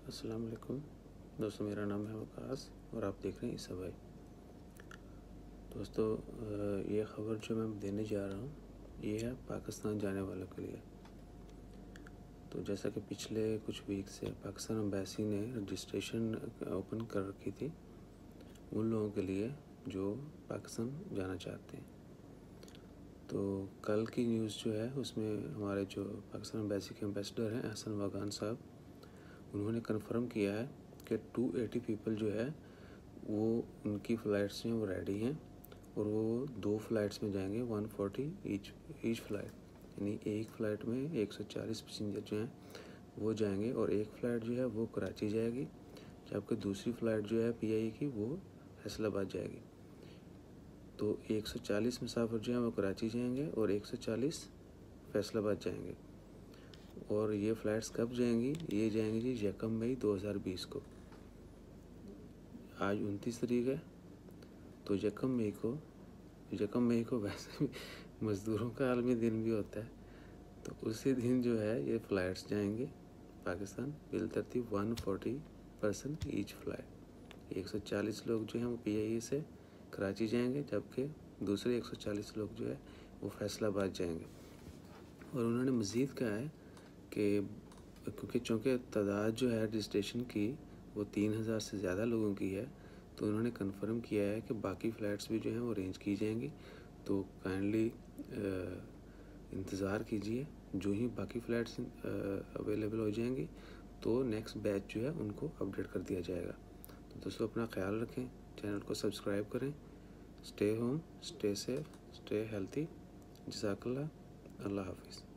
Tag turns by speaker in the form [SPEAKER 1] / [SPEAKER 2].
[SPEAKER 1] अस्सलाम वालेकुम दोस्तों, मेरा नाम है वकास और आप देख रहे हैं ईसा भाई। दोस्तों, ये ख़बर जो मैं देने जा रहा हूँ ये है पाकिस्तान जाने वालों के लिए। तो जैसा कि पिछले कुछ वीक से पाकिस्तान एम्बेसी ने रजिस्ट्रेशन ओपन कर रखी थी उन लोगों के लिए जो पाकिस्तान जाना चाहते हैं। तो कल की न्यूज़ जो है उसमें हमारे जो पाकिस्तान एम्बेसी के एम्बेसडर हैं अहसन वागान साहब, उन्होंने कन्फर्म किया है कि 280 पीपल जो है वो उनकी फ़्लाइट्स में वो रेडी हैं और वो 2 फ़्लाइट्स में जाएंगे 140 ईच फ़्लाइट, यानी एक फ़्लाइट में 140 पैसेंजर जो हैं वो जाएंगे और एक फ़्लाइट जो है वो कराची जाएगी, जबकि दूसरी फ़्लाइट जो है PIA की वो फैसलाबाद जाएगी। तो 140 मुसाफिर जो हैं वो कराची जाएंगे और 140 फैसलाबाद जाएंगे। और ये फ़्लाइट्स कब जाएंगी? ये जाएंगी जी 1 मई 2020 को। आज 29 तारीख है, तो 1 मई को वैसे भी मज़दूरों का आलमी दिन भी होता है, तो उसी दिन जो है ये फ़्लाइट्स जाएंगे पाकिस्तान बिलतरतीब 140 पर्सन ईच फ़्लाइट। 140 लोग जो हैं वो PIA से कराची जाएंगे, जबकि दूसरे 140 लोग जो है वो फैसलाबाद जाएंगे। और उन्होंने मज़ीद कहा है कि चूँकि तादाद जो है रजिस्ट्रेशन की वो 3000 से ज़्यादा लोगों की है, तो उन्होंने कन्फर्म किया है कि बाकी फ़्लाइट्स भी जो हैं वो अरेंज की जाएंगी। तो काइंडली इंतज़ार कीजिए, जो ही बाकी फ़्लाइट्स अवेलेबल हो जाएंगी तो नेक्स्ट बैच जो है उनको अपडेट कर दिया जाएगा। तो दोस्तों, अपना ख्याल रखें, चैनल को सब्सक्राइब करें। Stay home, stay safe, stay healthy. जज़ाकल्लाह। अल्लाह हाफिज़।